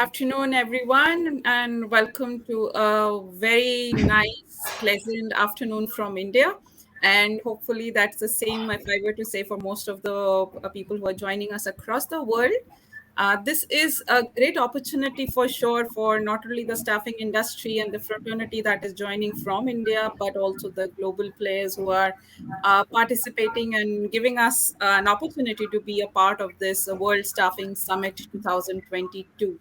afternoon, everyone, and welcome to a very nice, pleasant afternoon from India. And hopefully, that's the same if I were to say for most of the people who are joining us across the world. This is a great opportunity for sure for not only the staffing industry and the fraternity that is joining from India, but also the global players who are participating and giving us an opportunity to be a part of this World Staffing Summit 2022.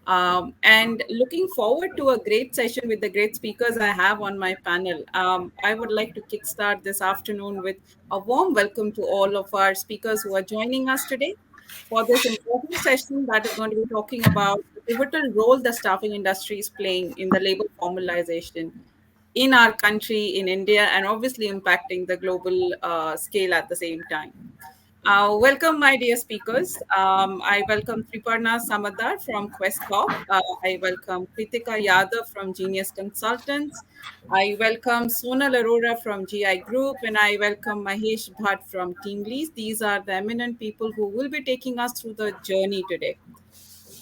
And looking forward to a great session with the great speakers I have on my panel. I would like to kickstart this afternoon with a warm welcome to all of our speakers who are joining us today for this important session that is going to be talking about the pivotal role the staffing industry is playing in the labor formalization in our country, in India, and obviously impacting the global scale at the same time. Welcome, my dear speakers. I welcome Triparna Samadar from QuestCorp. I welcome Kritika Yadav from Genius Consultants. I welcome Sonal Arora from GI Group, and I welcome Mahesh Bhatt from Team Lease. These are the eminent people who will be taking us through the journey today.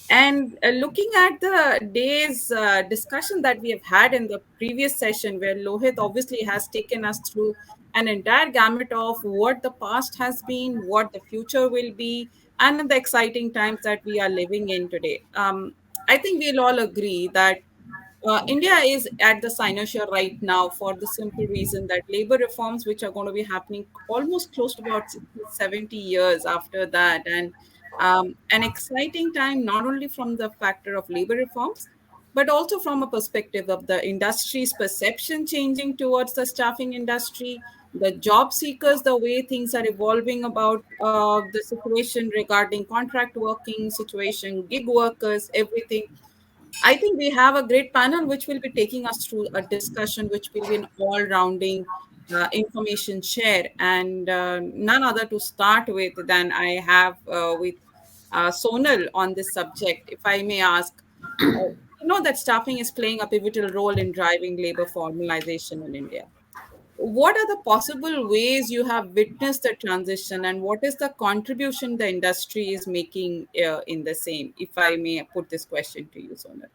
And looking at the day's discussion that we have had in the previous session, where Lohit obviously has taken us through an entire gamut of what the past has been, what the future will be, and the exciting times that we are living in today. I think we'll all agree that India is at the cynosure right now for the simple reason that labor reforms, which are going to be happening almost close to about 60, 70 years after that, and an exciting time not only from the factor of labor reforms, but also from a perspective of the industry's perception changing towards the staffing industry, the job seekers, the way things are evolving about the situation regarding contract working situation, gig workers, everything. I think we have a great panel which will be taking us through a discussion which will be an all-rounding information share, and none other to start with than I have with Sonal on this subject. If I may ask, you know that staffing is playing a pivotal role in driving labor formalization in India. What are the possible ways you have witnessed the transition, and what is the contribution the industry is making in the same? If I may put this question to you, Sonal.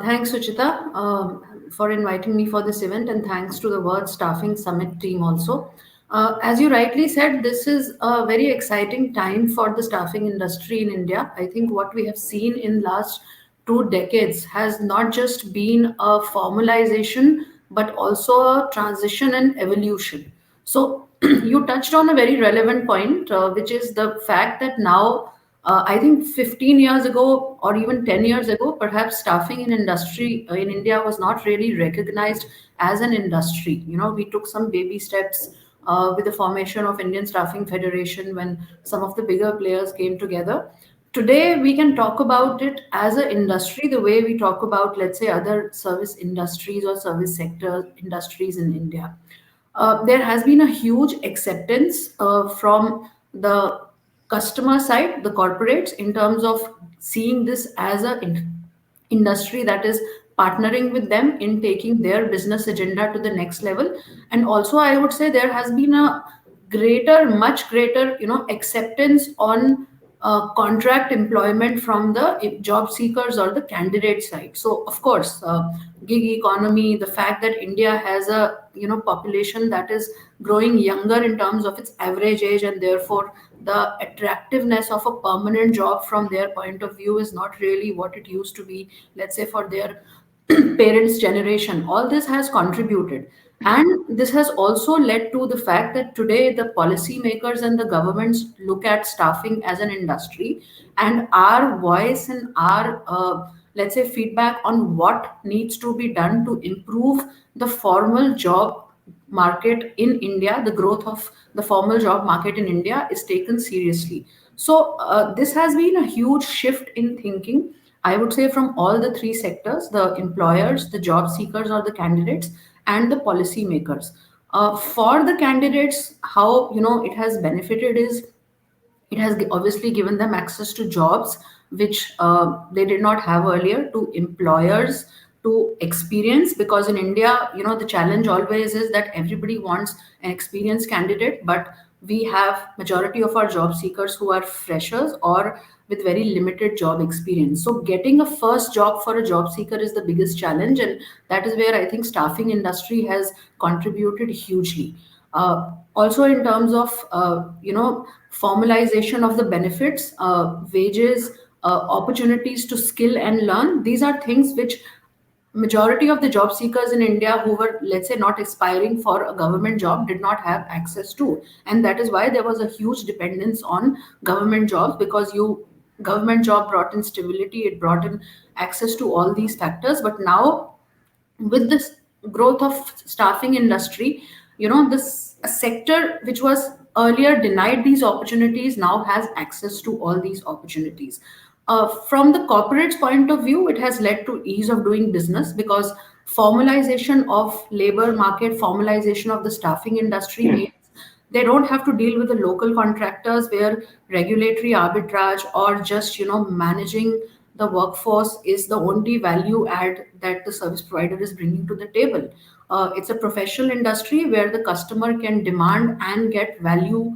Thanks, Suchita, for inviting me for this event, and thanks to the World Staffing Summit team also. As you rightly said, this is a very exciting time for the staffing industry in India. I think what we have seen in last 2 decades has not just been a formalization, but also a transition and evolution. So you touched on a very relevant point, which is the fact that now I think 15 years ago or even 10 years ago, perhaps staffing in industry in India was not really recognized as an industry. You know, we took some baby steps with the formation of Indian Staffing Federation when some of the bigger players came together. Today, we can talk about it as an industry the way we talk about, let's say, other service industries or service sector industries in India. There has been a huge acceptance from the customer side, the corporates, in terms of seeing this as a industry that is partnering with them in taking their business agenda to the next level. And also, I would say there has been a much greater, acceptance on contract employment from the job seekers or the candidate side. So, of course, gig economy, the fact that India has a population that is growing younger in terms of its average age, and therefore the attractiveness of a permanent job from their point of view is not really what it used to be, let's say, for their parents' generation. All this has contributed. And this has also led to the fact that today the policymakers and the governments look at staffing as an industry, and our voice and our, let's say, feedback on what needs to be done to improve the formal job market in India, the growth of the formal job market in India is taken seriously. So, this has been a huge shift in thinking, I would say, from all the three sectors: the employers, the job seekers or the candidates, and the policymakers. For the candidates, how it has benefited is it has obviously given them access to jobs which they did not have earlier, to employers, to experience, because in India, the challenge always is that everybody wants an experienced candidate, but we have majority of our job seekers who are freshers or with very limited job experience. So getting a first job for a job seeker is the biggest challenge, and that is where I think staffing industry has contributed hugely. Also, in terms of formalization of the benefits, wages, opportunities to skill and learn, these are things which majority of the job seekers in India who were, let's say, not aspiring for a government job did not have access to. And that is why there was a huge dependence on government jobs, because you government job brought in stability, it brought in access to all these factors. But now, with this growth of staffing industry, this a sector which was earlier denied these opportunities now has access to all these opportunities. From the corporate's point of view, it has led to ease of doing business, because formalization of labor market, formalization of the staffing industry means they don't have to deal with the local contractors where regulatory arbitrage or just managing the workforce is the only value add that the service provider is bringing to the table. It's a professional industry where the customer can demand and get value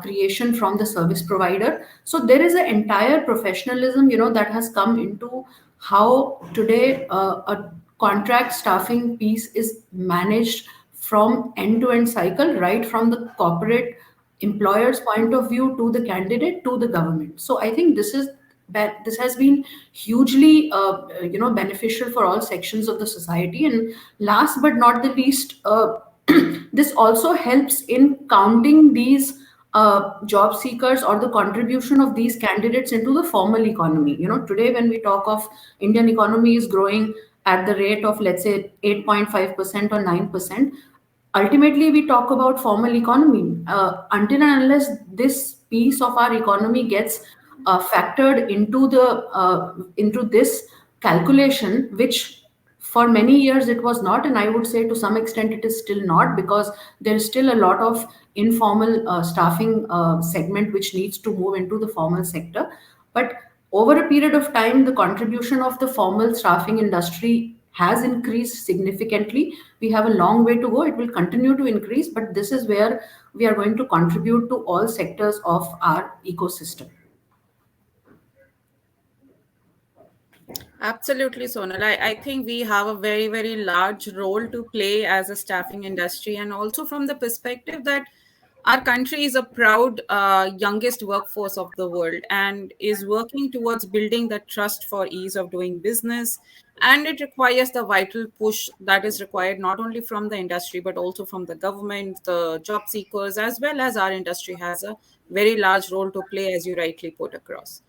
creation from the service provider. So there is an entire professionalism that has come into how today a contract staffing piece is managed from end to end cycle, right from the corporate employer's point of view to the candidate to the government. So I think this has been hugely beneficial for all sections of the society. And last but not the least, this also helps in counting these job seekers or the contribution of these candidates into the formal economy. Today when we talk of Indian economy is growing at the rate of, let's say, 8.5% or 9%, ultimately we talk about formal economy. Until and unless this piece of our economy gets factored into this calculation, which for many years it was not, and I would say to some extent it is still not, because there is still a lot of informal staffing segment which needs to move into the formal sector. But over a period of time, the contribution of the formal staffing industry has increased significantly. We have a long way to go. It will continue to increase, but this is where we are going to contribute to all sectors of our ecosystem. Absolutely, Sonal. I think we have a very, very large role to play as a staffing industry, and also from the perspective that our country is a proud youngest workforce of the world and is working towards building the trust for ease of doing business. And it requires the vital push that is required not only from the industry but also from the government, the job seekers, as well as our industry has a very large role to play, as you rightly put across.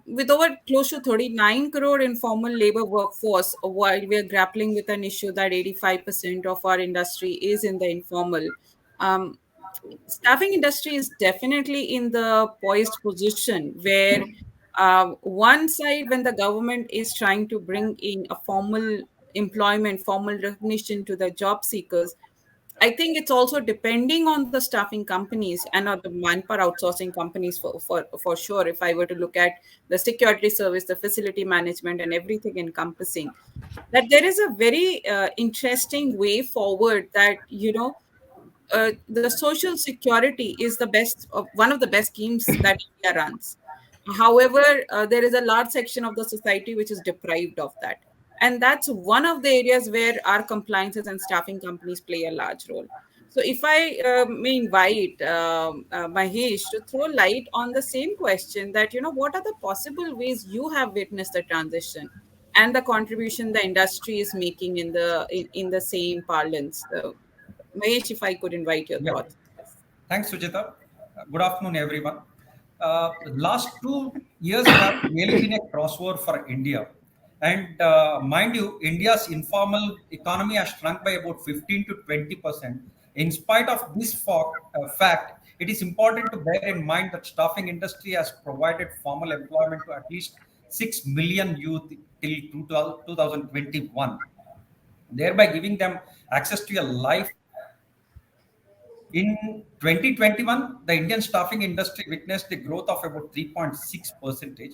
With over close to 39 crore informal labor workforce, while we are grappling with an issue that 85% of our industry is in the informal, um, staffing industry is definitely in the poised position where one side, when the government is trying to bring in a formal employment, formal recognition to the job seekers, I think it's also depending on the staffing companies and the manpower outsourcing companies for sure. If I were to look at the security service, the facility management, and everything encompassing, that there is a very interesting way forward that the social security is the best one of the best schemes that India runs. However, there is a large section of the society which is deprived of that. And that's one of the areas where our compliances and staffing companies play a large role. So, if I may invite Mahesh to throw light on the same question, that, what are the possible ways you have witnessed the transition and the contribution the industry is making in the same parlance? Mahesh, if I could invite your Yeah. thoughts. Yes. Thanks, Sujita. Good afternoon, everyone. The last 2 years have really been a crossover for India. And mind you, India's informal economy has shrunk by about 15 to 20%. In spite of this fact, it is important to bear in mind that staffing industry has provided formal employment to at least 6 million youth till 2021, thereby giving them access to a lifelong education. In 2021, the Indian staffing industry witnessed a growth of about 3.6 percentage.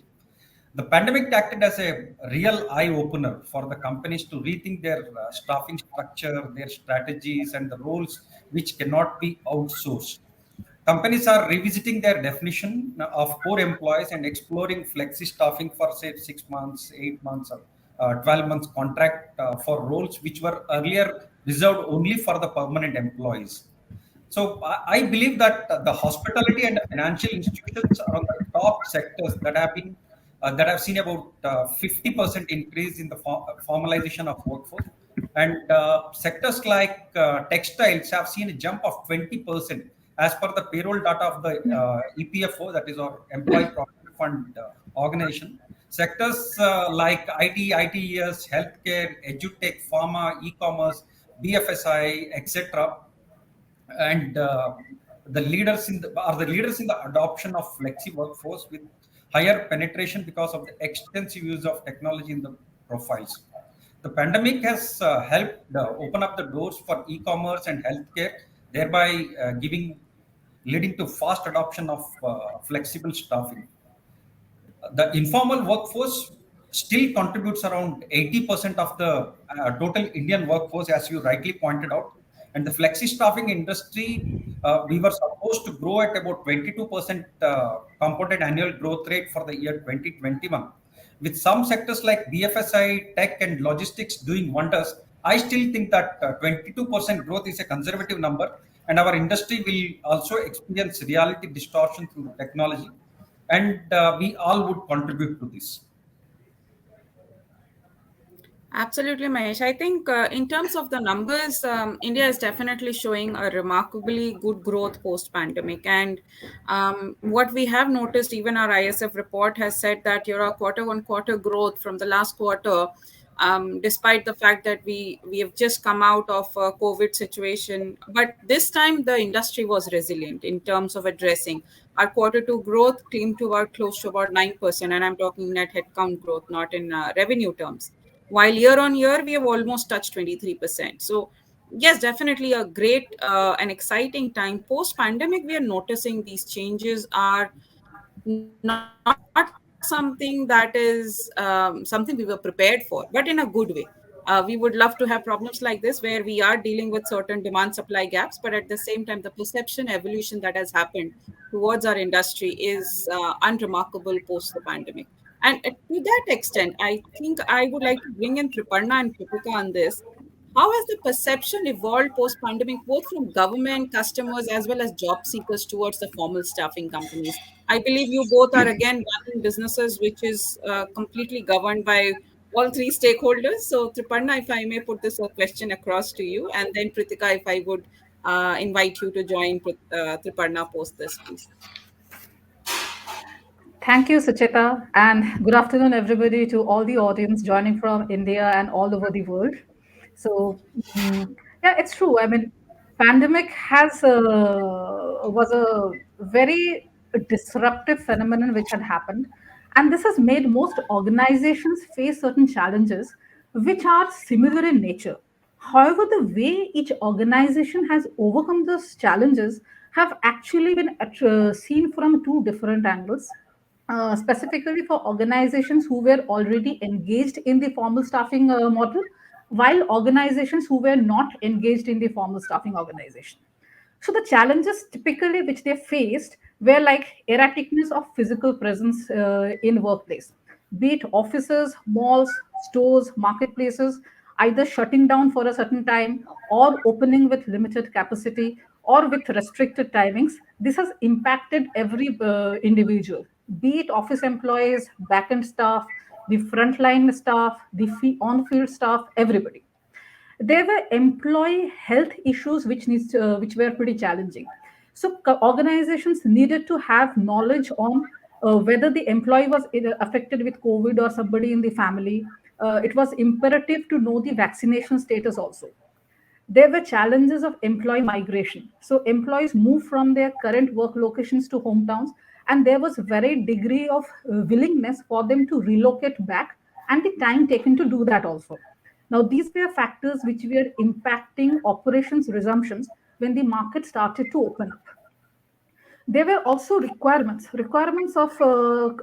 The pandemic acted as a real eye opener for the companies to rethink their staffing structure, their strategies, and the roles which cannot be outsourced. Companies are revisiting their definition of core employees and exploring flexi staffing for, say, 6 months, 8 months, or 12 months contract for roles which were earlier reserved only for the permanent employees. So I believe that the hospitality and the financial institutions are on the top sectors that have seen about 50% increase in the formalization of workforce, and sectors like textiles have seen a jump of 20% as per the payroll data of the EPFO, that is our Employee Provident Fund organization. Sectors like IT, ITES, healthcare, edutech, pharma, e-commerce, BFSI, etc., and the leaders in the adoption of flexi workforce with higher penetration because of the extensive use of technology in the profiles. The pandemic has helped open up the doors for e-commerce and healthcare, thereby leading to fast adoption of flexible staffing. The informal workforce still contributes around 80% of the total Indian workforce, as you rightly pointed out. And the flexi staffing industry, we were supposed to grow at about 22% compounded annual growth rate for the year 2021. With some sectors like BFSI, tech, and logistics doing wonders, I still think that 22% growth is a conservative number, and our industry will also experience reality distortion through technology, and we all would contribute to this. Absolutely, Mahesh. I think in terms of the numbers, India is definitely showing a remarkably good growth post pandemic. And what we have noticed, even our ISF report has said that your quarter on quarter growth from the last quarter, despite the fact that we have just come out of a COVID situation, but this time the industry was resilient in terms of addressing. Our quarter two growth came to about close to about 9%, and I'm talking net headcount growth, not in revenue terms, while year on year we have almost touched 23%. So yes, definitely a great and exciting time post pandemic. We are noticing these changes are not something that is something we were prepared for, but in a good way. We would love to have problems like this where we are dealing with certain demand supply gaps, but at the same time, the perception evolution that has happened towards our industry is unremarkable post the pandemic. And to that extent, I think I would like to bring in Triparna and Kritika on this. How has the perception evolved post pandemic, both from government, customers, as well as job seekers towards the formal staffing companies? I believe you both are again running businesses which is completely governed by all three stakeholders. So, Triparna, if I may put this question across to you, and then Kritika, if I would invite you to join Triparna post this, please. Thank you, Sucheta, and good afternoon, everybody, to all the audience joining from India and all over the world. So, yeah, it's true. I mean, pandemic was a very disruptive phenomenon which had happened, and this has made most organizations face certain challenges which are similar in nature. However, the way each organization has overcome those challenges have actually been seen from two different angles, specifically for organizations who were already engaged in the formal staffing model, while organizations who were not engaged in the formal staffing organization. So the challenges typically which they faced were like erraticness of physical presence in workplace, be it offices, malls, stores, marketplaces, either shutting down for a certain time or opening with limited capacity or with restricted timings. This has impacted every individual, be it office employees, backend staff, the frontline staff, the on-field staff, everybody. There were employee health issues which were pretty challenging. So organizations needed to have knowledge on whether the employee was either affected with COVID or somebody in the family. It was imperative to know the vaccination status also. There were challenges of employee migration. So employees moved from their current work locations to hometowns, and there was very degree of willingness for them to relocate back, and the time taken to do that also. Now, these were factors which were impacting operations resumptions when the market started to open up. There were also requirements of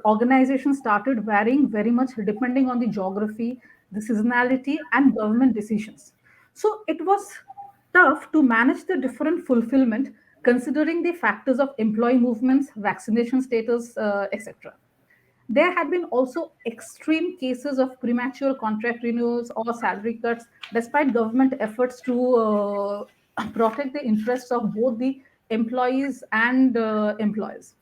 organizations started varying very much depending on the geography, the seasonality, and government decisions. So it was tough to manage the different fulfillment considering the factors of employee movements, vaccination status, etc. There had been also extreme cases of premature contract renewals or salary cuts, despite government efforts to protect the interests of both the employees and employers.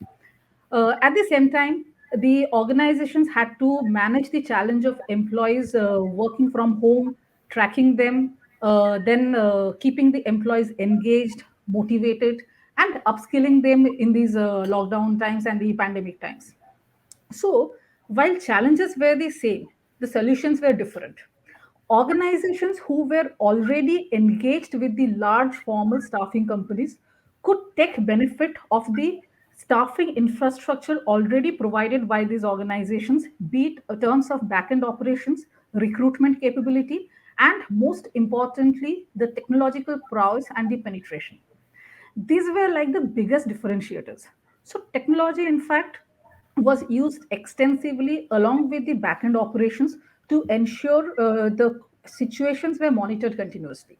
At the same time, the organizations had to manage the challenge of employees working from home, tracking them, then keeping the employees engaged, motivated, and upskilling them in these lockdown times and the pandemic times. So, while challenges were the same, the solutions were different. Organizations who were already engaged with the large formal staffing companies could take benefit of the staffing infrastructure already provided by these organizations, be it in terms of back-end operations, recruitment capability, and most importantly, the technological prowess and the penetration. These were like the biggest differentiators. So, technology, in fact, was used extensively along with the backend operations to ensure the situations were monitored continuously.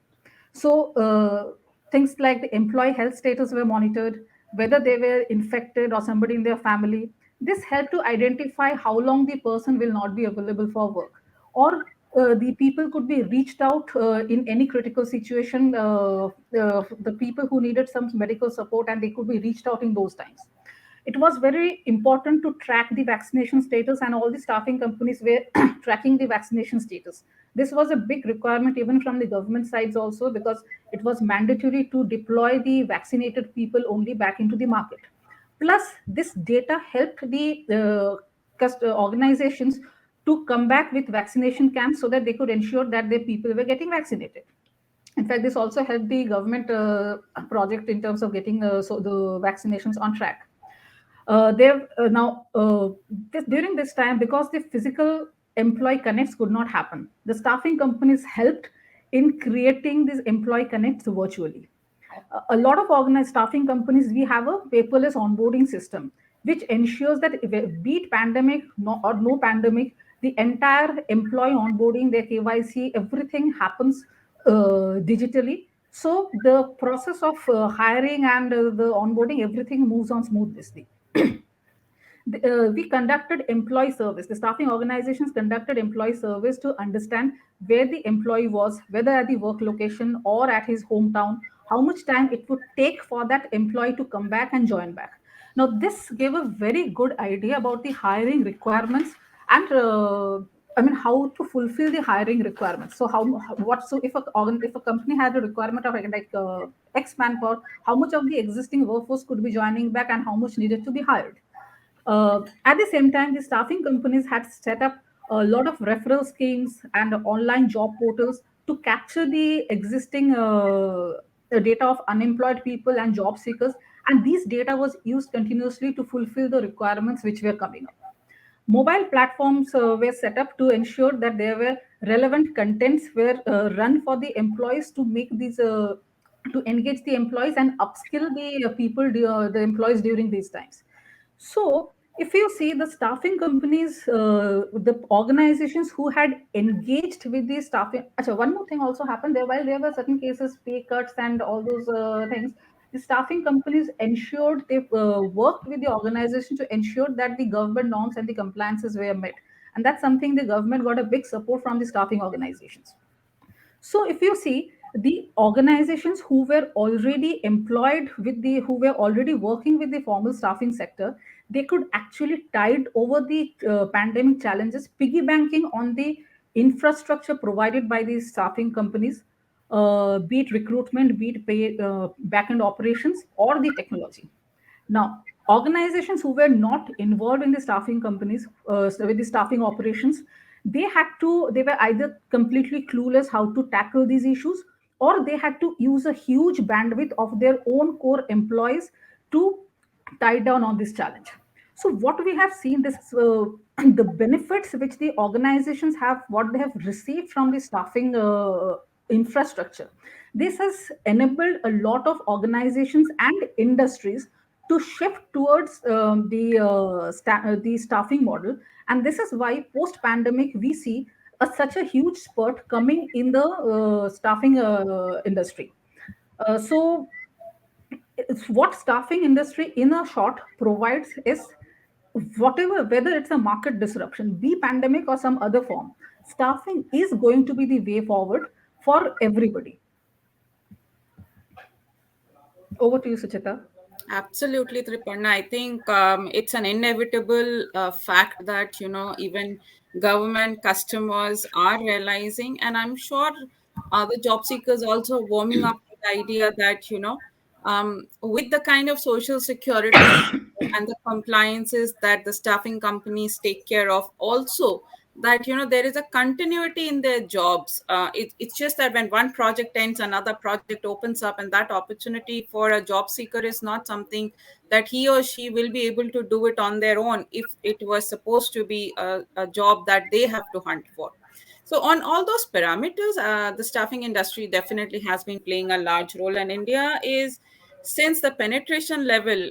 So, things like the employee health status were monitored, whether they were infected or somebody in their family. This helped to identify how long the person will not be available for work, or the people could be reached out in any critical situation, the people who needed some medical support, and they could be reached out in those times. It was very important to track the vaccination status, and all the staffing companies were tracking the vaccination status. This was a big requirement even from the government sides also, because it was mandatory to deploy the vaccinated people only back into the market. Plus, this data helped the organizations to come back with vaccination camps so that they could ensure that their people were getting vaccinated. In fact, this also helped the government project in terms of getting so the vaccinations on track. There now during this time, because the physical employee connects could not happen, the staffing companies helped in creating these employee connects virtually. A lot of organized staffing companies, we have a paperless onboarding system which ensures that be it pandemic or no pandemic, the entire employee onboarding, their KYC, everything happens digitally. So the process of hiring and the onboarding, everything moves on smoothly. We conducted employee surveys. The staffing organizations conducted employee surveys to understand where the employee was, whether at the work location or at his hometown, how much time it would take for that employee to come back and join back. Now, this gave a very good idea about the hiring requirements and how to fulfill the hiring requirements. So, if a company had a requirement of X manpower, how much of the existing workforce could be joining back and how much needed to be hired. At the same time, the staffing companies had set up a lot of referral schemes and online job portals to capture the existing data of unemployed people and job seekers. And these data was used continuously to fulfill the requirements which were coming up. Mobile platforms were set up to ensure that there were relevant contents were run for the employees to make these to engage the employees and upskill the the employees during these times. So, if you see the staffing companies, the organizations who had engaged with the staffing, actually, one more thing also happened there. While there were certain cases, pay cuts and all those things, the staffing companies ensured they worked with the organization to ensure that the government norms and the compliances were met. And that's something the government got a big support from the staffing organizations. So if you see the organizations who were already employed with who were already working with the formal staffing sector, they could actually tide over the pandemic challenges, piggybanking on the infrastructure provided by these staffing companies, be it recruitment, be it pay, back-end operations, or the technology. Now, organizations who were not involved in the staffing companies, with the staffing operations, they were either completely clueless how to tackle these issues, or they had to use a huge bandwidth of their own core employees to tie down on this challenge. So, what we have seen this the benefits which the organizations have, what they have received from the staffing infrastructure. This has enabled a lot of organizations and industries to shift towards the staffing model, and this is why post pandemic we see such a huge spurt coming in the staffing industry. So what staffing industry in a short provides is whatever, whether it's a market disruption, be pandemic or some other form, staffing is going to be the way forward for everybody. Over to you, Suchita. Absolutely, Triparna. I think it's an inevitable fact that, even government customers are realizing, and I'm sure the job seekers also warming up to the idea that, with the kind of social security and the compliances that the staffing companies take care of, also that, there is a continuity in their jobs. It's just that when one project ends, another project opens up, and that opportunity for a job seeker is not something that he or she will be able to do it on their own if it was supposed to be a job that they have to hunt for. So, on all those parameters, the staffing industry definitely has been playing a large role, and India is, since the penetration level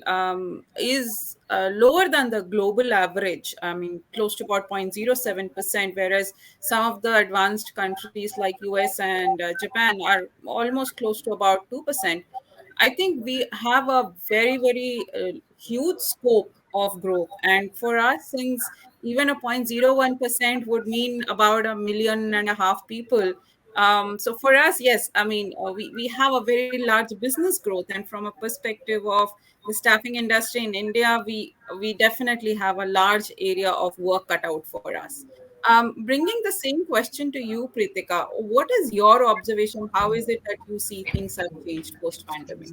is lower than the global average, I mean, close to about 0.07%, whereas some of the advanced countries like US and Japan are almost close to about 2%. I think we have a very, very huge scope of growth. And for us, since even a 0.01% would mean about 1.5 million people. So for us, yes, I mean, we have a very large business growth. And from a perspective of the staffing industry in India, we definitely have a large area of work cut out for us. Bringing the same question to you, Pritika, what is your observation? How is it that you see things have changed post pandemic?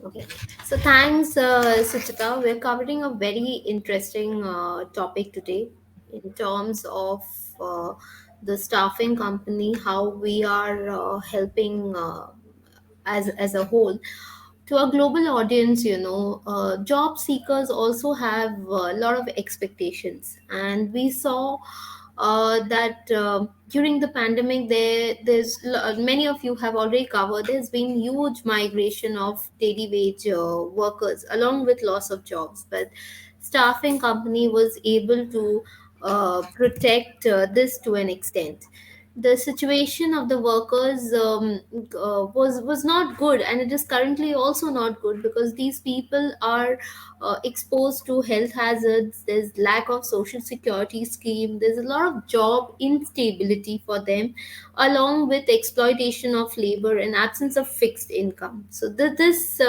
Okay, so thanks, Suchita. We're covering a very interesting topic today in terms of uh, the staffing company, how we are helping as a whole to a global audience. Job seekers also have a lot of expectations, and we saw that during the pandemic, many of you have already covered, there's been huge migration of daily wage workers along with loss of jobs, but staffing company was able to protect this to an extent. The situation of the workers was not good, and it is currently also not good, because these people are exposed to health hazards. There's lack of social security scheme, there's a lot of job instability for them, along with exploitation of labor and absence of fixed income. So this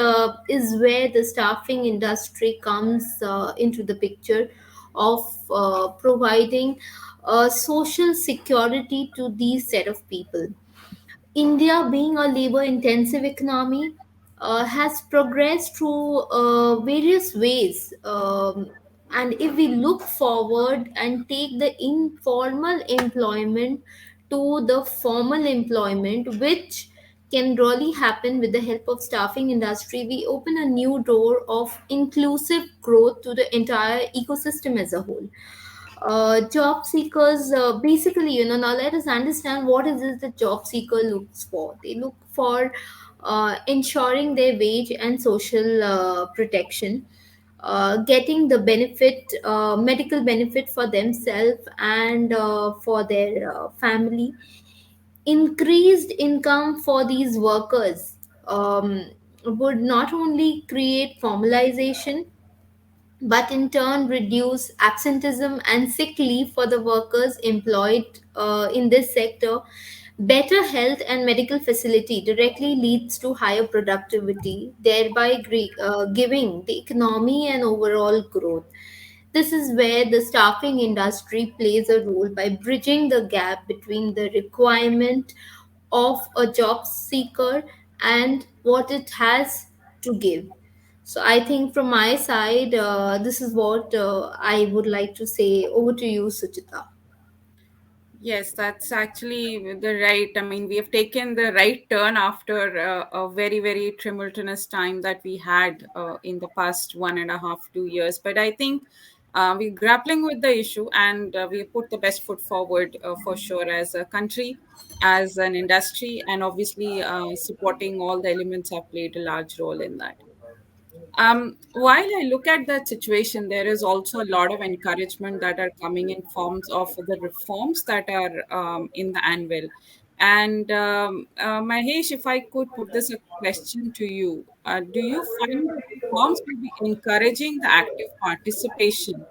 is where the staffing industry comes into the picture of providing social security to these set of people. India, being a labor intensive economy, has progressed through various ways. And if we look forward and take the informal employment to the formal employment, which can really happen with the help of staffing industry, we open a new door of inclusive growth to the entire ecosystem as a whole. Job seekers, basically, now let us understand what is it the job seeker looks for. They look for ensuring their wage and social protection, getting the benefit, medical benefit for themselves and for their family, increased income for these workers. Would not only create formalization, but in turn reduce absenteeism and sick leave for the workers employed in this sector. Better health and medical facility directly leads to higher productivity, thereby giving the economy and overall growth. This is where the staffing industry plays a role by bridging the gap between the requirement of a job seeker and what it has to give. So I think from my side, this is what I would like to say. Over to you, Suchita. Yes, that's actually the right. I mean, we have taken the right turn after a very, very tumultuous time that we had in the past 1.5, 2 years. But I think we're grappling with the issue, and we put the best foot forward for sure as a country, as an industry, and obviously supporting all the elements have played a large role in that. While I look at that situation, there is also a lot of encouragement that are coming in forms of the reforms that are in the anvil. And Mahesh, if I could put this a question to you, do you find that reforms will be encouraging the active participation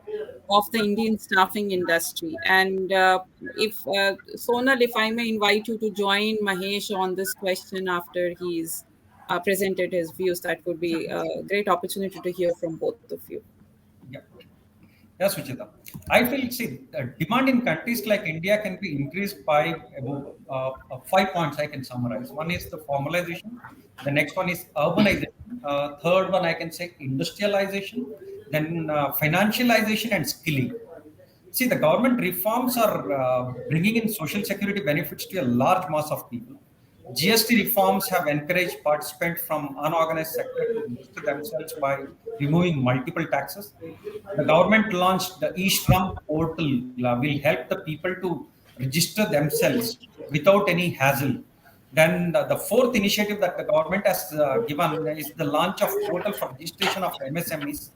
of the Indian staffing industry? And if Sonal, if I may invite you to join Mahesh on this question after he's presented his views, that would be a great opportunity to hear from both of you. Yeah. Yes, Suchita. I feel, see, demand in countries like India can be increased by about 5 points I can summarize. One is the formalization, the next one is urbanization, third one I can say industrialization, then financialization and skilling. See, the government reforms are bringing in social security benefits to a large mass of people. GST reforms have encouraged participants from unorganized sector to register themselves by removing multiple taxes. The government launched the e-Shram portal will help the people to register themselves without any hassle. Then the fourth initiative that the government has given is the launch of portal for registration of MSMEs.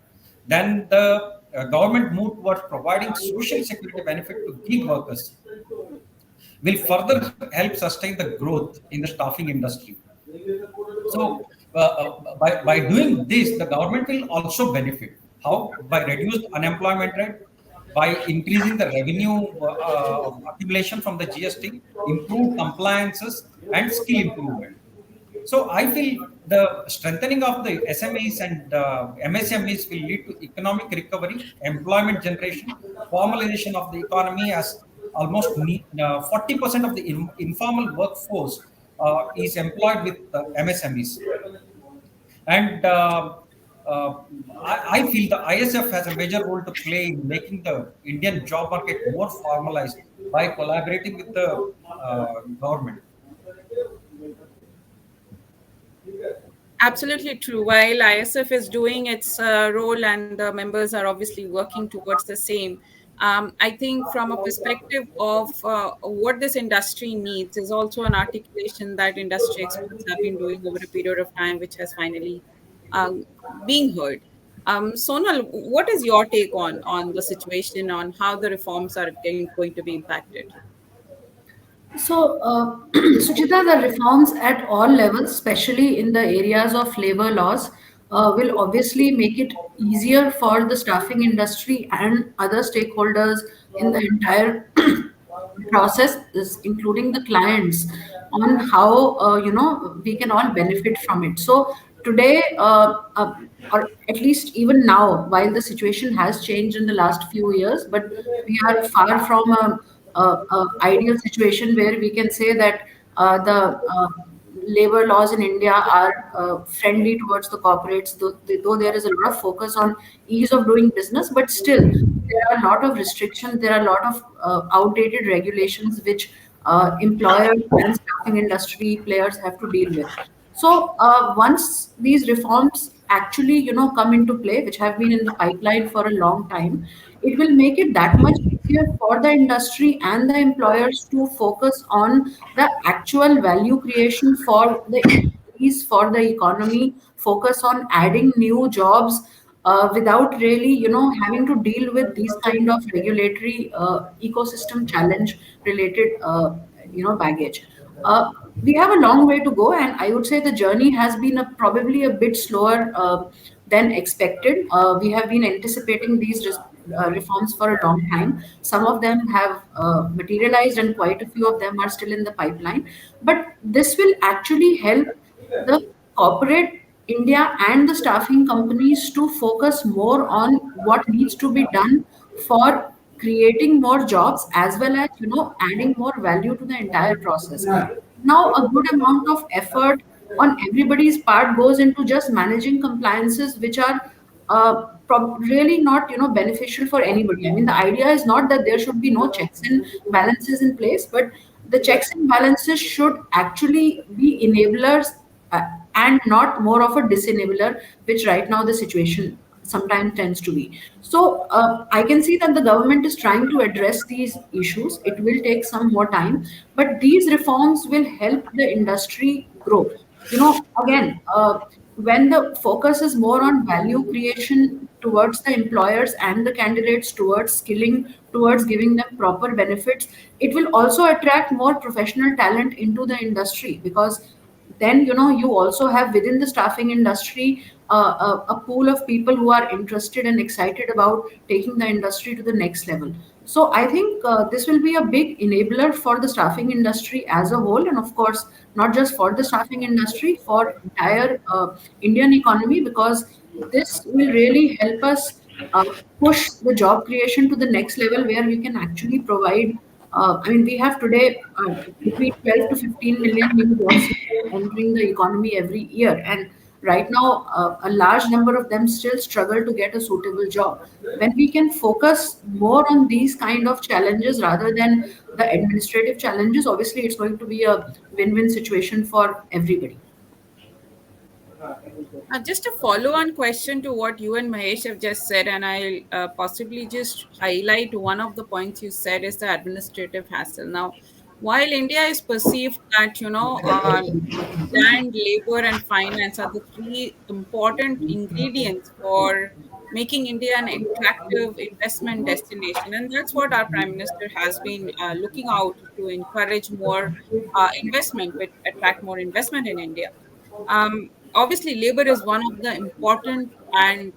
Then the government moved towards providing social security benefit to gig workers will further help sustain the growth in the staffing industry. So, by doing this, the government will also benefit. How? By reduced unemployment rate, by increasing the revenue accumulation from the GST, improved compliances, and skill improvement. So I feel the strengthening of the SMEs and MSMEs will lead to economic recovery, employment generation, formalization of the economy as almost 40% of the informal workforce is employed with MSMEs. And uh, I feel the ISF has a major role to play in making the Indian job market more formalized by collaborating with the government. Absolutely true. While ISF is doing its role and the members are obviously working towards the same, I think from a perspective of what this industry needs is also an articulation that industry experts have been doing over a period of time, which has finally um, being heard. Sonal, what is your take on the situation, on how the reforms are going to be impacted? So, Suchita, the reforms at all levels, especially in the areas of labor laws, will obviously make it easier for the staffing industry and other stakeholders in the entire process, is including the clients, on how we can all benefit from it. So today, or at least even now, while the situation has changed in the last few years, but we are far from a ideal situation where we can say that the labor laws in India are friendly towards the corporates, though there is a lot of focus on ease of doing business, but still there are a lot of restrictions, there are a lot of outdated regulations which employers and staffing industry players have to deal with. So once these reforms actually, come into play, which have been in the pipeline for a long time, it will make it that much easier for the industry and the employers to focus on the actual value creation for the employees, for the economy, focus on adding new jobs without really, having to deal with these kind of regulatory ecosystem challenge related, baggage. Uh, we have a long way to go, and I would say the journey has been probably a bit slower than expected. We have been anticipating these reforms for a long time. Some of them have materialized, and quite a few of them are still in the pipeline. But this will actually help the corporate India and the staffing companies to focus more on what needs to be done for creating more jobs, as well as, adding more value to the entire process. Now a good amount of effort on everybody's part goes into just managing compliances which are really not, beneficial for anybody. I mean, the idea is not that there should be no checks and balances in place, but the checks and balances should actually be enablers, uh, and not more of a disenabler, which right now the situation sometimes tends to be. So I can see that the government is trying to address these issues. It will take some more time, but these reforms will help the industry grow. Again, when the focus is more on value creation towards the employers and the candidates, towards skilling, towards giving them proper benefits, it will also attract more professional talent into the industry, because then you also have within the staffing industry a pool of people who are interested and excited about taking the industry to the next level. So I think this will be a big enabler for the staffing industry as a whole, and of course, not just for the staffing industry, for entire Indian economy, because this will really help us uh, push the job creation to the next level, where we can actually provide. I mean, we have today between 12 to 15 million new job seekers entering the economy every year, and right now, a large number of them still struggle to get a suitable job. When we can focus more on these kind of challenges rather than the administrative challenges, obviously it's going to be a win-win situation for everybody. Just a follow-on question to what you and Mahesh have just said, and I'll possibly just highlight one of the points you said is the administrative hassle. Now, while India is perceived that land, labor, and finance are the three important ingredients for making India an attractive investment destination, and that's what our Prime Minister has been looking out to encourage more investment, attract more investment in India. Obviously, labor is one of the important and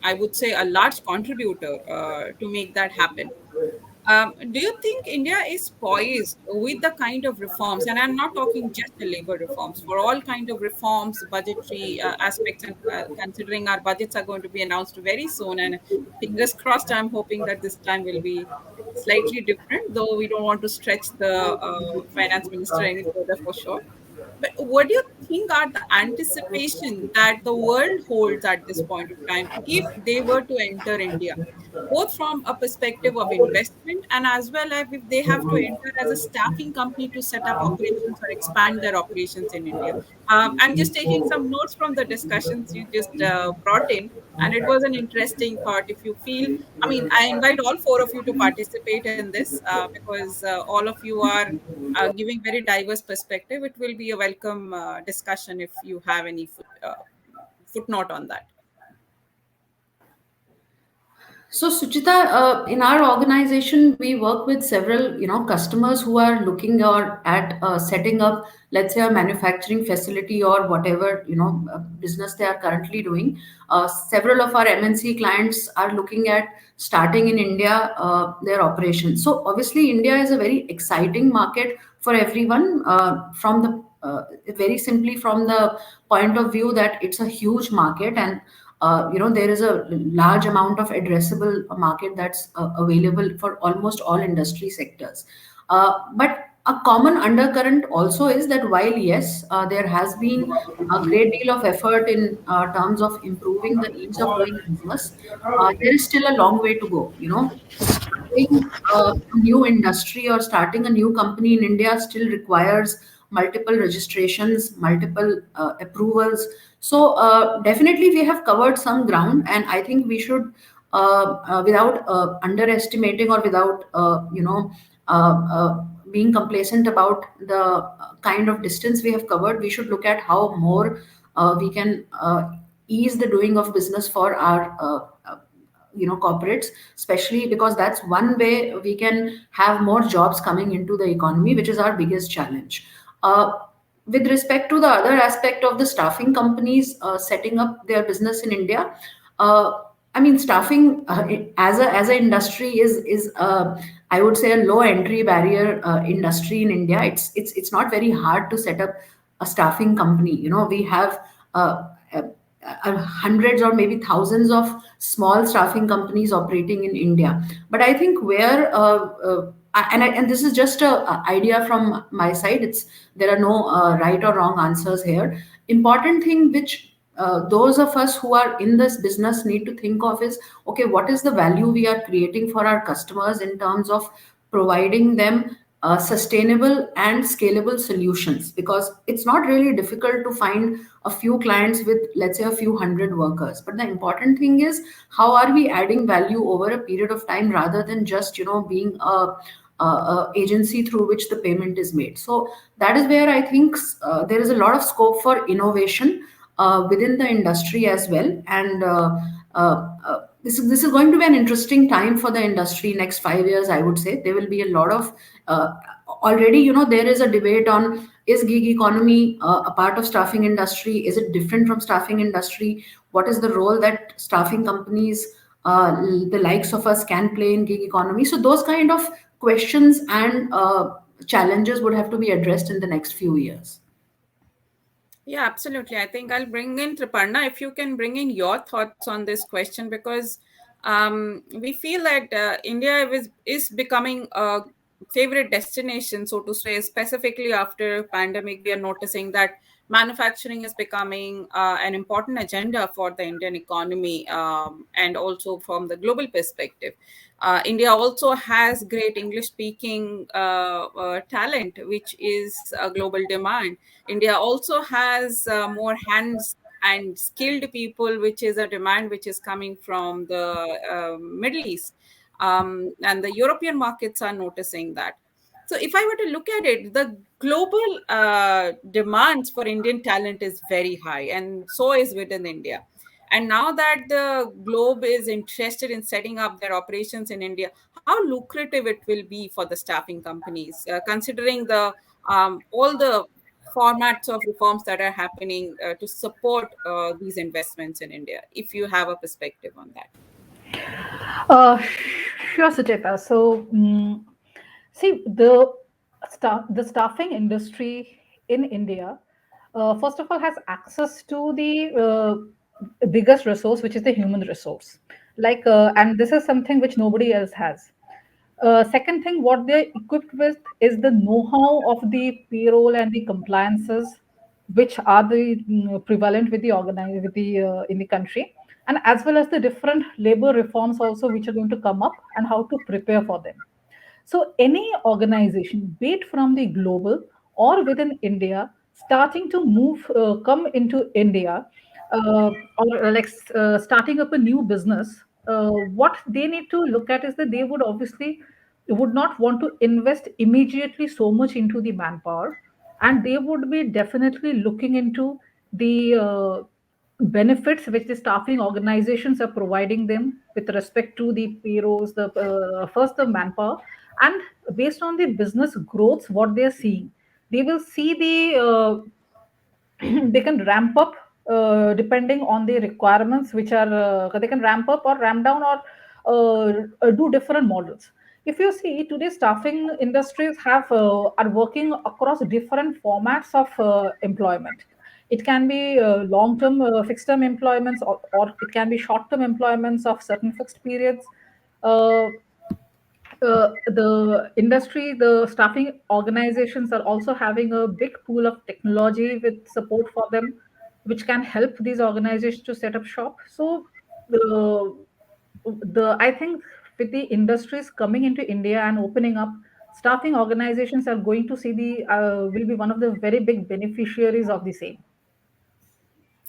I would say a large contributor to make that happen. Do you think India is poised with the kind of reforms, and I'm not talking just the labor reforms, for all kind of reforms, budgetary aspects, and considering our budgets are going to be announced very soon, and fingers crossed, I'm hoping that this time will be slightly different, though we don't want to stretch the finance minister any further for sure. But what do you think are the anticipation that the world holds at this point of time if they were to enter India, both from a perspective of investment and as well as if they have to enter as a staffing company to set up operations or expand their operations in India? I'm just taking some notes from the discussions you just brought in, and it was an interesting thought. If you feel, I mean, I invite all four of you to participate in this because all of you are giving very diverse perspective. It will be a welcome discussion if you have any footnote on that. So, Suchita, in our organization, we work with several, customers who are looking or at setting up, let's say, a manufacturing facility or whatever, business they are currently doing. Several of our MNC clients are looking at starting in India their operations. So, obviously, India is a very exciting market for everyone. From the very simply from the point of view that it's a huge market, and there is a large amount of addressable market that's available for almost all industry sectors. But a common undercurrent also is that while yes, there has been a great deal of effort in terms of improving the ease of doing business, there is still a long way to go. Starting a new industry or starting a new company in India still requires multiple registrations, multiple approvals. So definitely we have covered some ground, and I think we should, without underestimating or without being complacent about the kind of distance we have covered, we should look at how more we can ease the doing of business for our corporates, especially because that's one way we can have more jobs coming into the economy, which is our biggest challenge. With respect to the other aspect of the staffing companies setting up their business in India, uh, I mean, staffing as a industry is I would say a low entry barrier industry in India. It's not very hard to set up a staffing company. We have uh, hundreds or maybe thousands of small staffing companies operating in India. But I think where and this is just a idea from my side. It's There are no right or wrong answers here. Important thing which those of us who are in this business need to think of is, okay, what is the value we are creating for our customers in terms of providing them sustainable and scalable solutions, because it's not really difficult to find a few clients with, let's say, a few hundred workers. But the important thing is, how are we adding value over a period of time rather than just being a agency through which the payment is made. So that is where I think there is a lot of scope for innovation. within the industry as well. And this is going to be an interesting time for the industry. Next 5 years, I would say there will be a lot of already, there is a debate on, is gig economy a part of staffing industry? Is it different from staffing industry? What is the role that staffing companies, the likes of us, can play in gig economy? So those kind of questions and challenges would have to be addressed in the next few years. Yeah, absolutely. I think I'll bring in Triparna if you can bring in your thoughts on this question, because we feel that India is becoming a favorite destination, so to say, specifically after pandemic. We are noticing that manufacturing is becoming an important agenda for the Indian economy, and also from the global perspective. India also has great English speaking talent, which is a global demand. India also has more hands and skilled people, which is a demand which is coming from the Middle East. And the European markets are noticing that. So, if I were to look at it, the global demands for Indian talent is very high, and so is within India. And now that the globe is interested in setting up their operations in India, how lucrative it will be for the staffing companies, considering the all the formats of reforms that are happening to support these investments in India, if you have a perspective on that. Sure, Sucheta. So, see, the staffing industry in India, first of all, has access to the biggest resource, which is the human resource. And this is something which nobody else has. Second thing, what they're equipped with is the know-how of the payroll and the compliances, which are the prevalent with the with the in the country, and as well as the different labor reforms also, which are going to come up, and how to prepare for them. So, any organization, be it from the global or within India, starting to come into India, starting up a new business, what they need to look at is that they would obviously would not want to invest immediately so much into the manpower, and they would be definitely looking into the benefits which the staffing organizations are providing them with respect to the payrolls, the first the manpower, and based on the business growths what they are seeing, they will see the they can ramp up depending on the requirements, which are they can ramp up or ramp down, or do different models. If you see today, staffing industries have are working across different formats of employment. It can be long-term fixed term employments, or it can be short-term employments of certain fixed periods. uh, the industry, the staffing organizations are also having a big pool of technology with support for them, which can help these organizations to set up shop. So, the I think with the industries coming into India and opening up, staffing organizations are going to see the will be one of the very big beneficiaries of the same.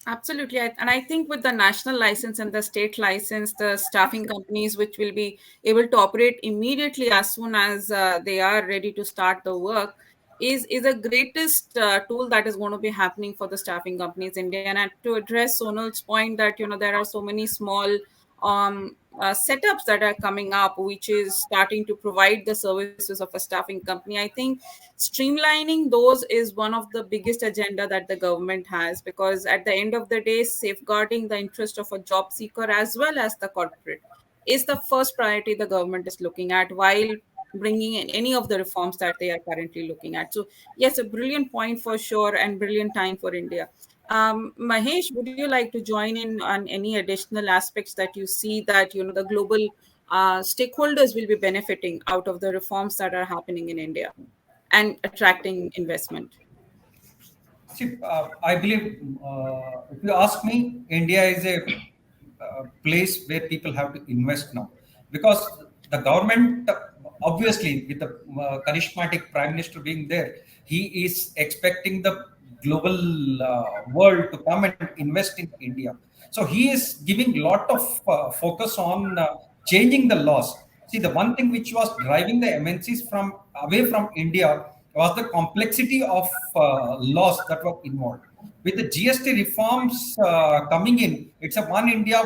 Absolutely. And I think with the national license and the state license, the staffing companies, which will be able to operate immediately as soon as they are ready to start the work, is a greatest tool that is going to be happening for the staffing companies in India. And to address Sonal's point that, there are so many small setups that are coming up, which is starting to provide the services of a staffing company. I think streamlining those is one of the biggest agenda that the government has, because at the end of the day, safeguarding the interest of a job seeker as well as the corporate is the first priority the government is looking at, while bringing in any of the reforms that they are currently looking at. So yes, a brilliant point for sure, and brilliant time for India. Mahesh, would you like to join in on any additional aspects that you see that, the global stakeholders will be benefiting out of the reforms that are happening in India and attracting investment? See, I believe if you ask me, India is a place where people have to invest now, because the government, obviously, with the charismatic prime minister being there, he is expecting the global world to come and invest in India. So he is giving lot of focus on changing the laws. See, the one thing which was driving the MNCs from away from India was the complexity of laws that were involved. With the GST reforms coming in, it's a one India,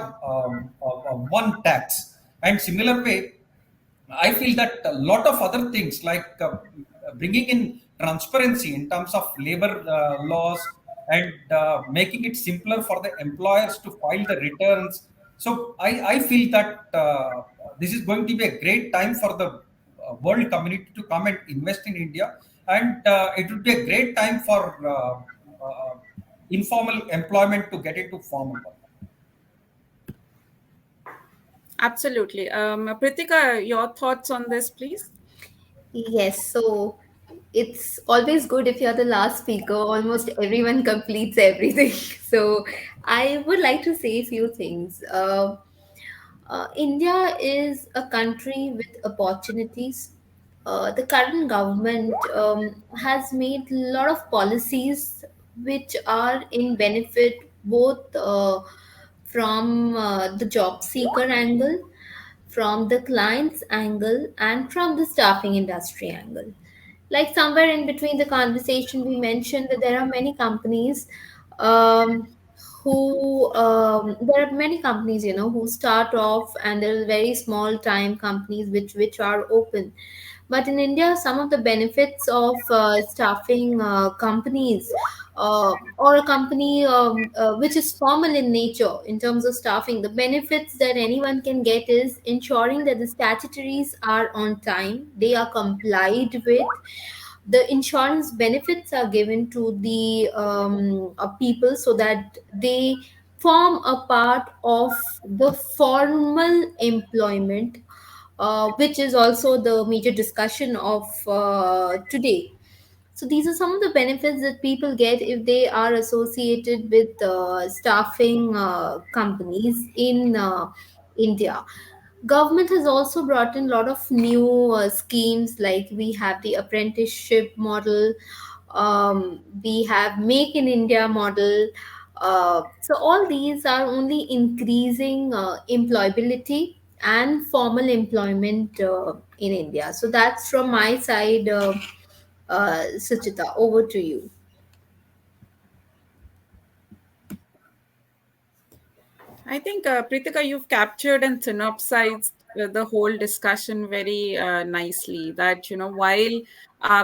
one tax. And similar way, I feel that a lot of other things like bringing in transparency in terms of labor laws and making it simpler for the employers to file the returns. So I feel that this is going to be a great time for the world community to come and invest in India, and it would be a great time for informal employment to get into formal one. Absolutely. Pritika, your thoughts on this, please? Yes, so it's always good if you're the last speaker. Almost everyone completes everything. So I would like to say a few things. India is a country with opportunities. The current government has made a lot of policies which are in benefit both from the job seeker angle, from the client's angle, and from the staffing industry angle. Like somewhere in between the conversation, we mentioned that there are many companies um, there are many companies, who start off, and there are very small time companies which are open. But in India, some of the benefits of staffing companies, or a company which is formal in nature in terms of staffing, the benefits that anyone can get is ensuring that the statutories are on time, they are complied with, the insurance benefits are given to the people so that they form a part of the formal employment, which is also the major discussion of today. So these are some of the benefits that people get if they are associated with staffing companies in India. Government has also brought in a lot of new schemes, like we have the apprenticeship model, we have make in India model. So all these are only increasing employability and formal employment in India. So that's from my side. Suchita, over to you. I think, Pritika, you've captured and synopsized the whole discussion very nicely. That, while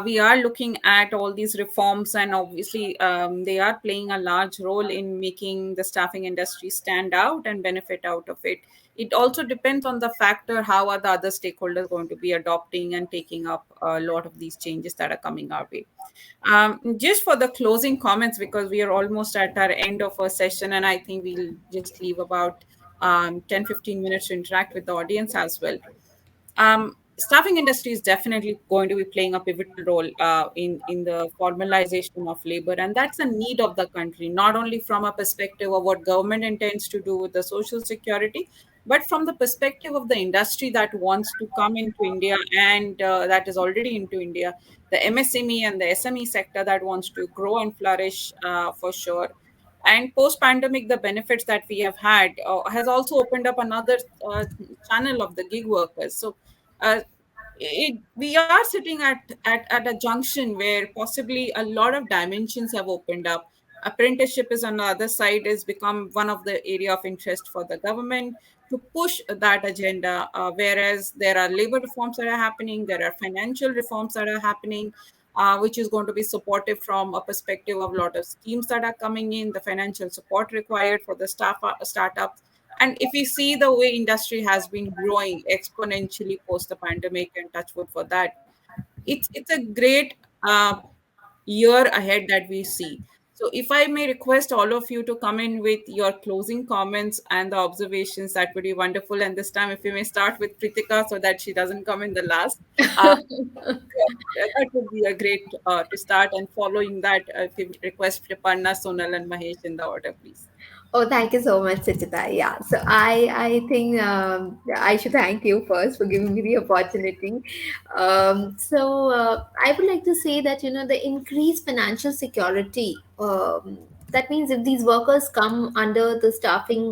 we are looking at all these reforms, and obviously they are playing a large role in making the staffing industry stand out and benefit out of it, it also depends on the factor how are the other stakeholders going to be adopting and taking up a lot of these changes that are coming our way. Just for the closing comments, because we are almost at our end of our session, and I think we'll just leave about 10 15 minutes to interact with the audience as well. Staffing industry is definitely going to be playing a pivotal role in the formalization of labor, and that's a need of the country, not only from a perspective of what government intends to do with the social security, but from the perspective of the industry that wants to come into India, and that is already into India, the MSME and the SME sector that wants to grow and flourish, for sure. And post pandemic, the benefits that we have had has also opened up another channel of the gig workers. So uh, we are sitting at a junction where possibly a lot of dimensions have opened up. Apprenticeship is on the other side, has become one of the area of interest for the government to push that agenda, whereas there are labor reforms that are happening, there are financial reforms that are happening, which is going to be supportive from a perspective of a lot of schemes that are coming in, the financial support required for the startups. And if we see the way industry has been growing exponentially post the pandemic, and touch wood for that, it's a great year ahead that we see. So if I may request all of you to come in with your closing comments and the observations, that would be wonderful. And this time, if we may start with Pritika so that she doesn't come in the last. That would be a great to start. And following that, if you request Pripanna, Sonal, and Mahesh in the order, please. Oh, thank you so much, Suchita. Yeah, so I think I should thank you first for giving me the opportunity. I would like to say that the increased financial security. That means if these workers come under the staffing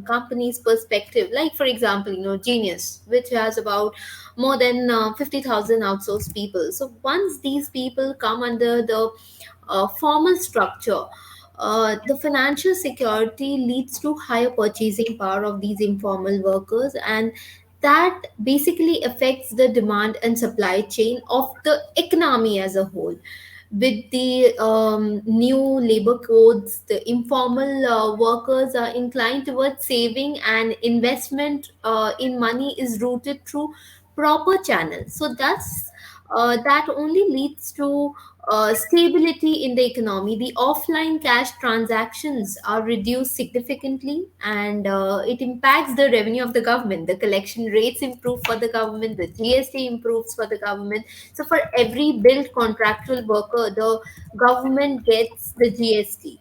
company's perspective, like for example, Genius, which has about more than 50,000 outsourced people. So once these people come under the formal structure, The financial security leads to higher purchasing power of these informal workers, and that basically affects the demand and supply chain of the economy as a whole. With the new labor codes, the informal workers are inclined towards saving, and investment in money is routed through proper channels. So that only leads to stability in the economy. The offline cash transactions are reduced significantly, and it impacts the revenue of the government. The collection rates improve for the government, the GST improves for the government. So, for every billed contractual worker, the government gets the GST.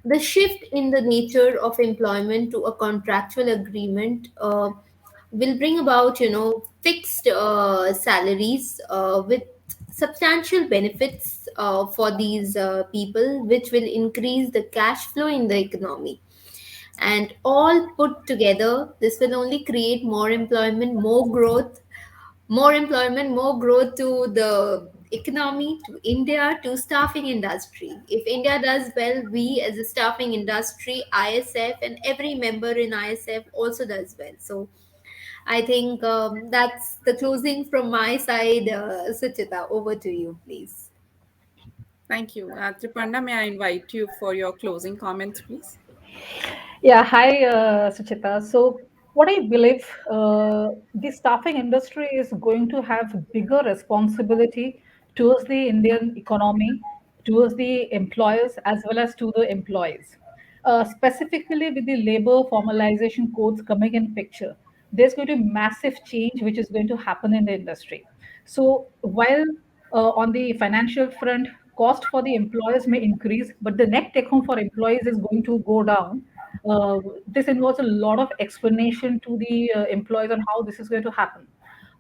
The shift in the nature of employment to a contractual agreement will bring about, fixed salaries with substantial benefits for these people, which will increase the cash flow in the economy. And all put together, this will only create more employment, more growth to the economy, to India, to staffing industry. If India does well, we as a staffing industry, ISF, and every member in ISF also does well. So I think that's the closing from my side. Suchita, over to you, please. Thank you. Tripanda, may I invite you for your closing comments, please? Yeah, hi, Suchita. So, what I believe, the staffing industry is going to have bigger responsibility towards the Indian economy, towards the employers, as well as to the employees. Specifically, with the labor formalization codes coming in picture, there's going to be massive change which is going to happen in the industry. So, while on the financial front, cost for the employers may increase, but the net take home for employees is going to go down. This involves a lot of explanation to the employees on how this is going to happen.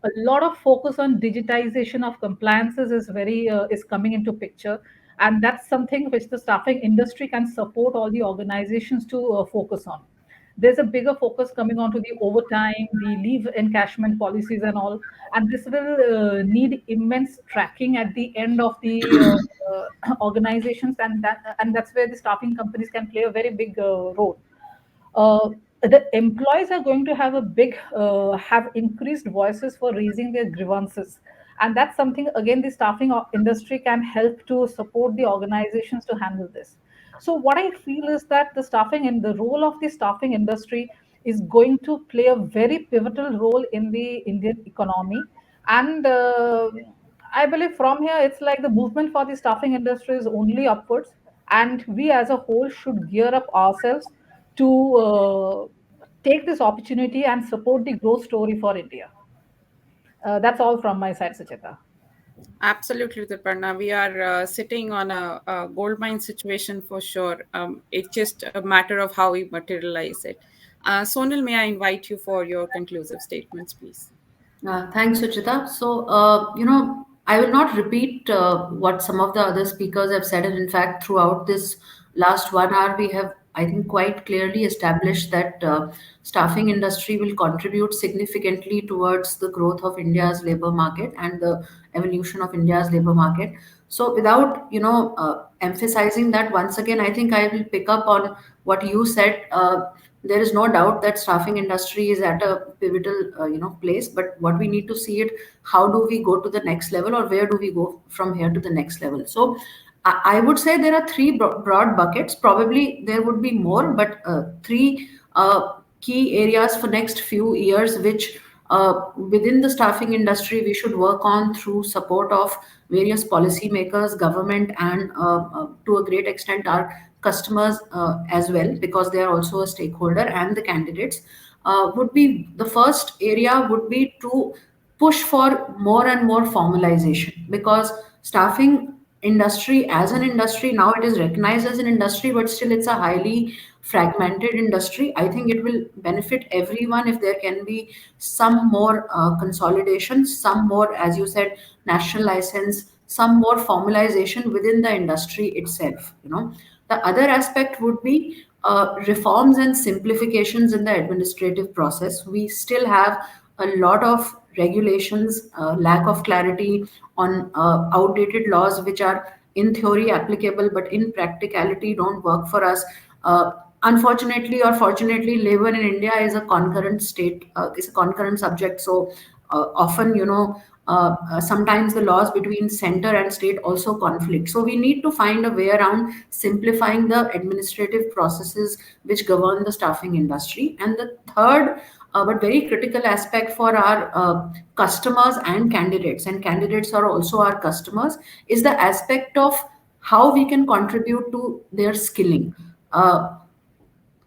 A lot of focus on digitization of compliances is coming into picture, and that's something which the staffing industry can support all the organizations to focus on. There's a bigger focus coming onto the overtime, the leave encashment policies, and all, and this will need immense tracking at the end of the organizations, and that's where the staffing companies can play a very big role. The employees are going to have increased voices for raising their grievances, and that's something again the staffing industry can help to support the organizations to handle this. So what I feel is that the role of the staffing industry is going to play a very pivotal role in the Indian economy. And I believe from here it's like the movement for the staffing industry is only upwards, and we as a whole should gear up ourselves to take this opportunity and support the growth story for India. That's all from my side, Suchita. Absolutely, Triparna. We are sitting on a gold mine situation for sure. It's just a matter of how we materialize it. Sonal, may I invite you for your conclusive statements, please? Thanks, Suchita. So, I will not repeat what some of the other speakers have said. And in fact, throughout this last 1 hour, we have, I think, quite clearly established that staffing industry will contribute significantly towards the growth of India's labor market and the evolution of India's labor market. So, without, emphasizing that once again, I think I will pick up on what you said. There is no doubt that staffing industry is at a pivotal place, but what we need to see it, how do we go to the next level, or where do we go from here to the next level? So I would say there are three broad buckets. Probably there would be more, but three key areas for next few years, which within the staffing industry we should work on through support of various policymakers, government, and to a great extent our customers as well, because they are also a stakeholder, and the candidates. Would be the first area would be to push for more and more formalization, because staffing industry as an industry, now it is recognized as an industry, but still it's a highly fragmented industry. I think it will benefit everyone if there can be some more consolidation, some more, as you said, national license, some more formalization within the industry itself. The other aspect would be reforms and simplifications in the administrative process. We still have a lot of regulations, lack of clarity on outdated laws which are in theory applicable, but in practicality don't work for us. Unfortunately or fortunately, labor in India is a concurrent state, is a concurrent subject. So often, sometimes the laws between center and state also conflict. So we need to find a way around simplifying the administrative processes which govern the staffing industry. And the third, but very critical aspect for our customers and candidates are also our customers, is the aspect of how we can contribute to their skilling.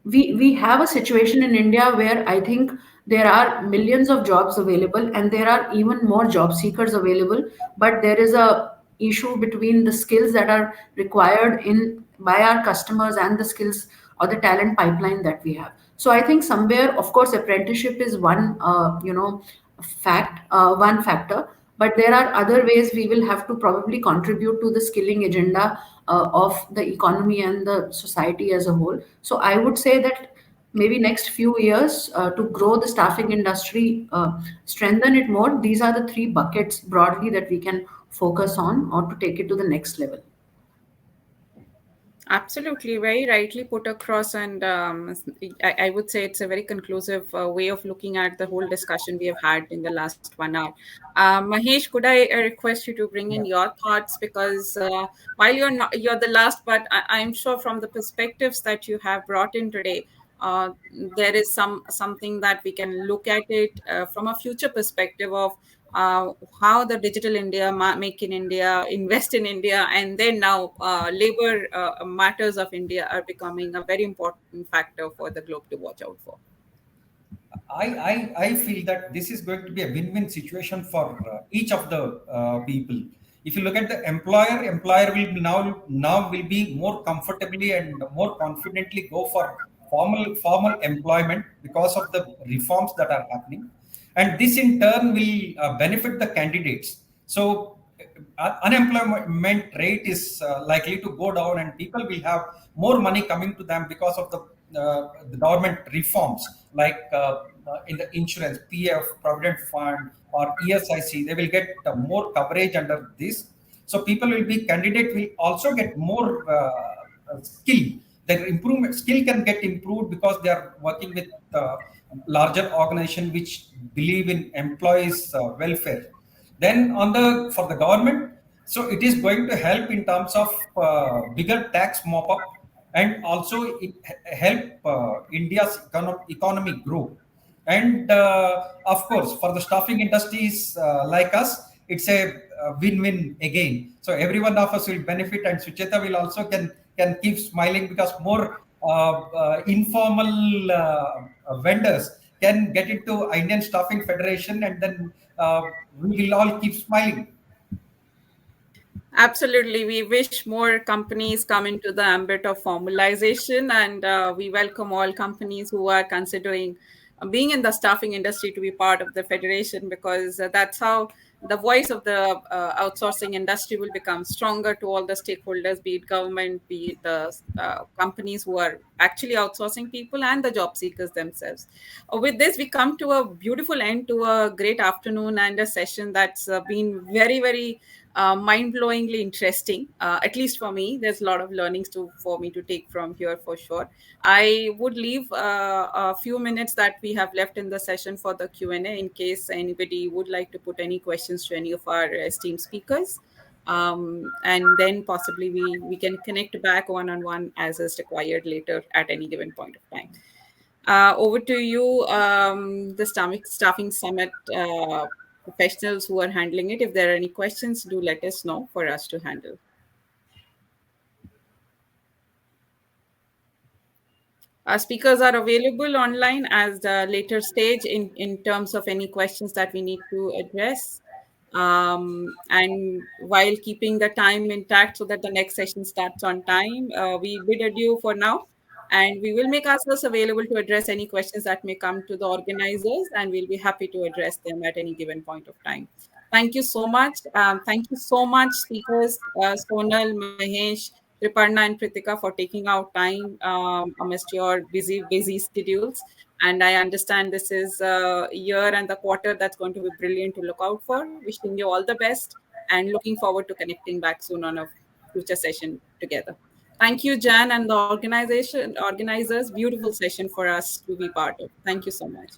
We have a situation in India where I think there are millions of jobs available and there are even more job seekers available, but there is a issue between the skills that are required in by our customers and the skills or the talent pipeline that we have. So I think somewhere, of course, apprenticeship is one one factor, but there are other ways we will have to probably contribute to the skilling agenda of the economy and the society as a whole. So I would say that maybe next few years, to grow the staffing industry, strengthen it more, these are the three buckets broadly that we can focus on or to take it to the next level. Absolutely, very rightly put across, and I would say it's a very conclusive way of looking at the whole discussion we have had in the last 1 hour. Mahesh, could I request you to bring in Yeah. your thoughts, because while you're the last, but I'm sure from the perspectives that you have brought in today, there is something that we can look at it from a future perspective of uh, how the digital India, make in India, invest in India, and then now labor matters of India are becoming a very important factor for the globe to watch out for. I feel that this is going to be a win-win situation for each of the people. If you look at the employer will now will be more comfortably and more confidently go for formal employment because of the reforms that are happening, and this in turn will benefit the candidates. So unemployment rate is likely to go down, and people will have more money coming to them because of the government reforms, like in the insurance, PF, Provident Fund, or ESIC. They will get more coverage under this. So people will be candidate will also get more skill. Their improvement skill can get improved because they are working with larger organization which believe in employees' welfare. Then on the for the government, so it is going to help in terms of bigger tax mop up, and also it help India's economy grow. And of course, for the staffing industries like us, it's a win-win again. So every one of us will benefit, and Sucheta will also can keep smiling because more informal vendors can get into Indian Staffing Federation, and then we will all keep smiling. Absolutely. We wish more companies come into the ambit of formalization, and we welcome all companies who are considering being in the staffing industry to be part of the federation, because that's how the voice of the outsourcing industry will become stronger to all the stakeholders, be it government, be it the companies who are actually outsourcing people, and the job seekers themselves. With this, we come to a beautiful end to a great afternoon and a session that's been very, very mind-blowingly interesting. At least for me, there's a lot of learnings for me to take from here for sure. I would leave a few minutes that we have left in the session for the Q&A in case anybody would like to put any questions to any of our esteemed speakers. And then possibly we can connect back one-on-one as is required later at any given point of time. Over to you, the staffing summit professionals who are handling it. If there are any questions, do let us know for us to handle. Our speakers are available online as the later stage in terms of any questions that we need to address. And while keeping the time intact so that the next session starts on time, we bid adieu for now. And we will make ourselves available to address any questions that may come to the organizers, and we'll be happy to address them at any given point of time. Thank you so much. Thank you so much, speakers, Sonal, Mahesh, Triparna, and Pritika, for taking out time amidst your busy schedules. And I understand this is a year and the quarter that's going to be brilliant to look out for. Wishing you all the best and looking forward to connecting back soon on a future session together. Thank you, Jan, and the organizers. Beautiful session for us to be part of. Thank you so much.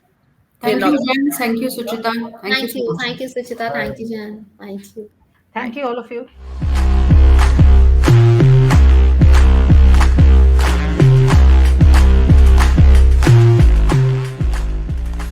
We'll Thank log you, off. Jen. Thank you, Suchita. Thank you so much. Thank you, Suchita. Thank you, Jan. Thank you. Thank Bye. you, all of you.